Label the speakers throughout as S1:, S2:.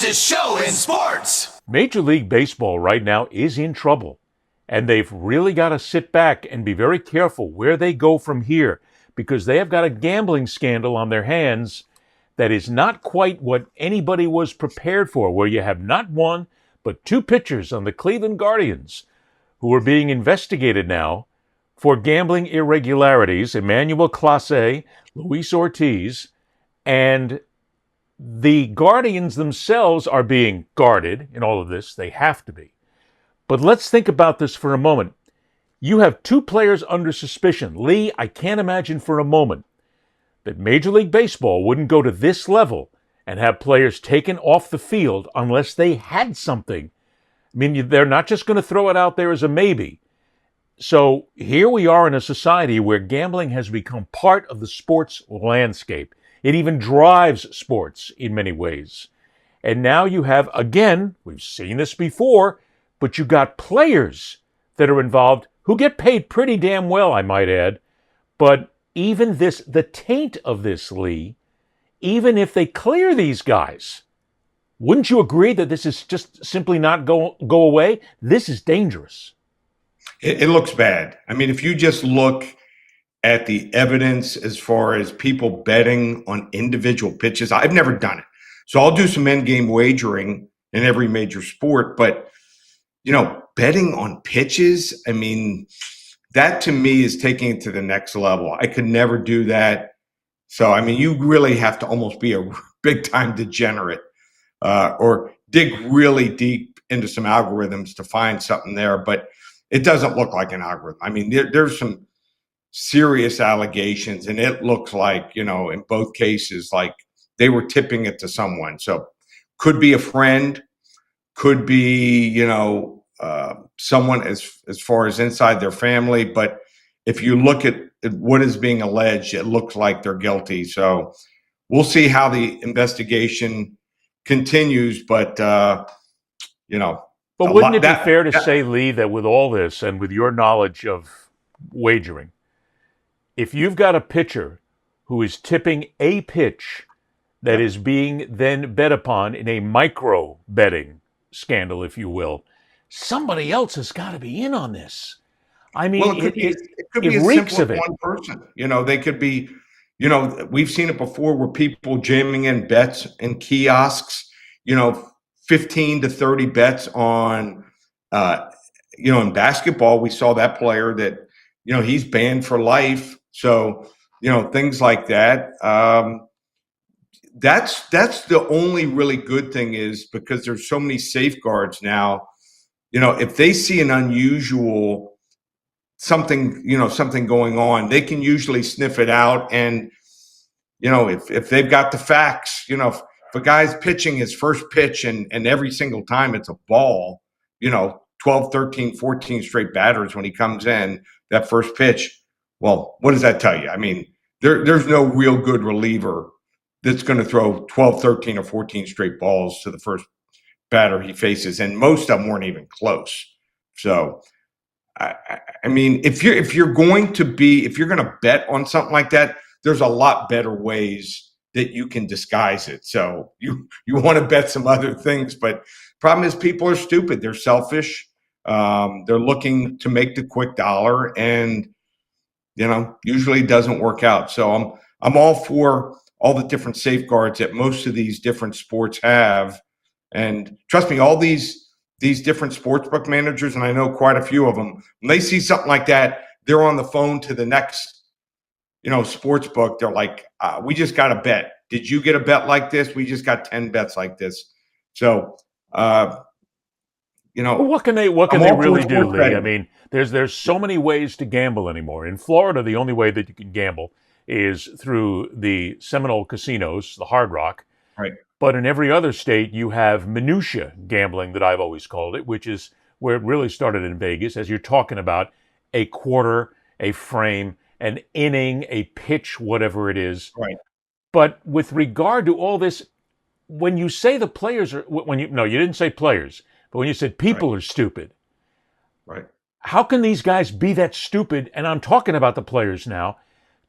S1: fastest show in sports.
S2: Major League Baseball right now is in trouble, and they've really got to sit back and be very careful where they go from here, because they have got a gambling scandal on their hands that is not quite what anybody was prepared for, where you have not one, but two pitchers on the Cleveland Guardians who are being investigated now for gambling irregularities, Emmanuel Clase, Luis Ortiz, and the Guardians themselves are being guarded in all of this. They have to be. But let's think about this for a moment. You have two players under suspicion. Lee, I can't imagine for a moment that Major League Baseball wouldn't go to this level and have players taken off the field unless they had something. I mean, they're not just going to throw it out there as a maybe. So here we are in a society where gambling has become part of the sports landscape. It even drives sports in many ways. And now you have, again, we've seen this before, but you got players that are involved who get paid pretty damn well, I might add. But even this, the taint of this, Lee, even if they clear these guys, wouldn't you agree that this is just simply not go away? This is dangerous.
S3: It looks bad. I mean, if you just look at the evidence as far as people betting on individual pitches, I've never done it. So I'll do some end game wagering in every major sport, but betting on pitches, I mean, that to me is taking it to the next level. I could never do that. So, I mean, you really have to almost be a big time degenerate or dig really deep into some algorithms to find something there. But it doesn't look like an algorithm. I mean, there's some serious allegations, and it looks like, in both cases, like they were tipping it to someone. So could be a friend, could be, someone as far as inside their family. But if you look at what is being alleged, it looks like they're guilty. So we'll see how the investigation continues. But,
S2: But wouldn't it be fair to say, Lee, that with all this and with your knowledge of wagering, if you've got a pitcher who is tipping a pitch that is being then bet upon in a micro betting scandal, if you will, somebody else has got to be in on this. I mean,
S3: well, it could be as
S2: reeks
S3: simple
S2: of
S3: as
S2: it.
S3: one person. They could be, we've seen it before where people jamming in bets in kiosks, 15 to 30 bets on, in basketball, we saw that player that, he's banned for life. So, things like that. That's the only really good thing is because there's so many safeguards now, if they see an unusual something going on, they can usually sniff it out. And, if they've got the facts, if a guy's pitching his first pitch and every single time it's a ball, 12, 13, 14 straight batters when he comes in, that first pitch, well, what does that tell you? I mean, there's no real good reliever that's going to throw 12, 13, or 14 straight balls to the first batter he faces, and most of them weren't even close. So, I mean, if you're going to bet on something like that, there's a lot better ways that you can disguise it. So you want to bet some other things, but problem is people are stupid. They're selfish. They're looking to make the quick dollar, and usually it doesn't work out. So I'm all for all the different safeguards that most of these different sports have. And trust me, all these different sportsbook managers, and I know quite a few of them, when they see something like that, they're on the phone to the next, sports book. They're like, we just got a bet. Did you get a bet like this? We just got 10 bets like this. So,
S2: well, what can they really do, Lee?
S3: Betting.
S2: I mean, there's so many ways to gamble anymore. In Florida, the only way that you can gamble is through the Seminole casinos, the Hard Rock.
S3: Right.
S2: But in every other state, you have minutia gambling, that I've always called it, which is where it really started in Vegas, as you're talking about a quarter, a frame, an inning, a pitch, whatever it is.
S3: Right.
S2: But with regard to all this, when you say the players are, you didn't say players, but when you said people are stupid,
S3: right?
S2: How can these guys be that stupid? And I'm talking about the players now,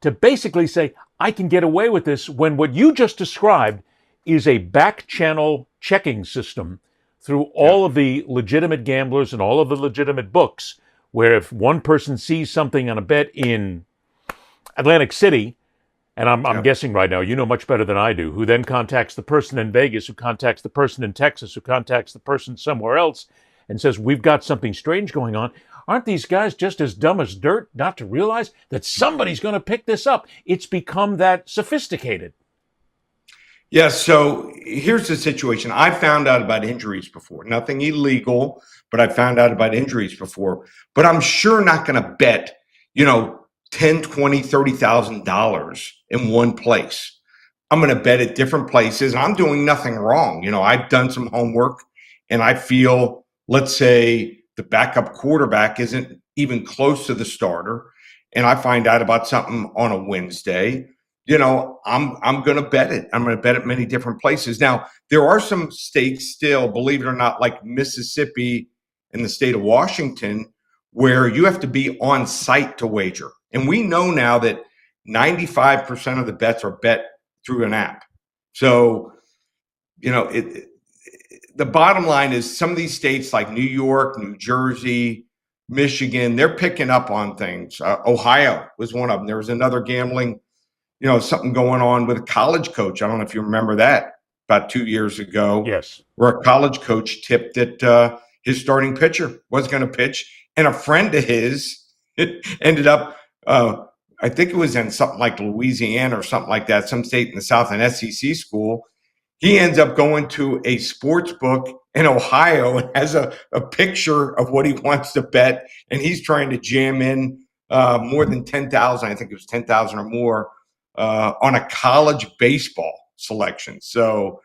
S2: to basically say, I can get away with this when what you just described is a back channel checking system through all of the legitimate gamblers and all of the legitimate books, where if one person sees something on a bet in Atlantic City, and I'm guessing right now, you know much better than I do, who then contacts the person in Vegas, who contacts the person in Texas, who contacts the person somewhere else, and says, we've got something strange going on. Aren't these guys just as dumb as dirt not to realize that somebody's going to pick this up? It's become that sophisticated.
S3: Yeah, so here's the situation. I found out about injuries before. Nothing illegal, but I found out about injuries before. But I'm sure not going to bet, $10, $20, $30,000 in one place. I'm going to bet at different places. And I'm doing nothing wrong. I've done some homework, and I feel, let's say, the backup quarterback isn't even close to the starter, and I find out about something on a Wednesday. I'm going to bet it. I'm going to bet it many different places. Now, there are some states still, believe it or not, like Mississippi and the state of Washington, where you have to be on site to wager. And we know now that 95% of the bets are bet through an app. So, the bottom line is some of these states like New York, New Jersey, Michigan, they're picking up on things. Ohio was one of them. There was another gambling, something going on with a college coach. I don't know if you remember that about 2 years ago.
S2: Yes.
S3: Where a college coach tipped that his starting pitcher was going to pitch. And a friend of his ended up, I think it was in something like Louisiana or something like that, some state in the South, an SEC school. He ends up going to a sports book in Ohio and has a picture of what he wants to bet. And he's trying to jam in more than 10,000. I think it was 10,000 or more on a college baseball selection. So,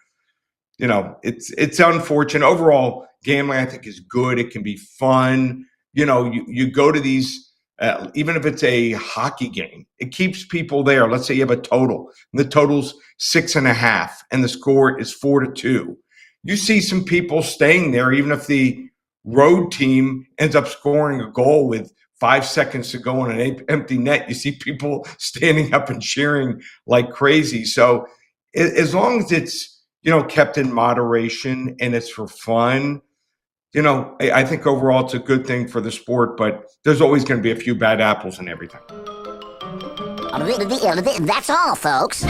S3: it's unfortunate. Overall, gambling, I think, is good. It can be fun. You go to these, even if it's a hockey game, it keeps people there. Let's say you have a total, and the total's 6.5, and the score is 4-2. You see some people staying there, even if the road team ends up scoring a goal with 5 seconds to go on an empty net. You see people standing up and cheering like crazy. So as long as it's, kept in moderation and it's for fun, I think overall it's a good thing for the sport, but there's always going to be a few bad apples in everything.
S4: That's all, folks.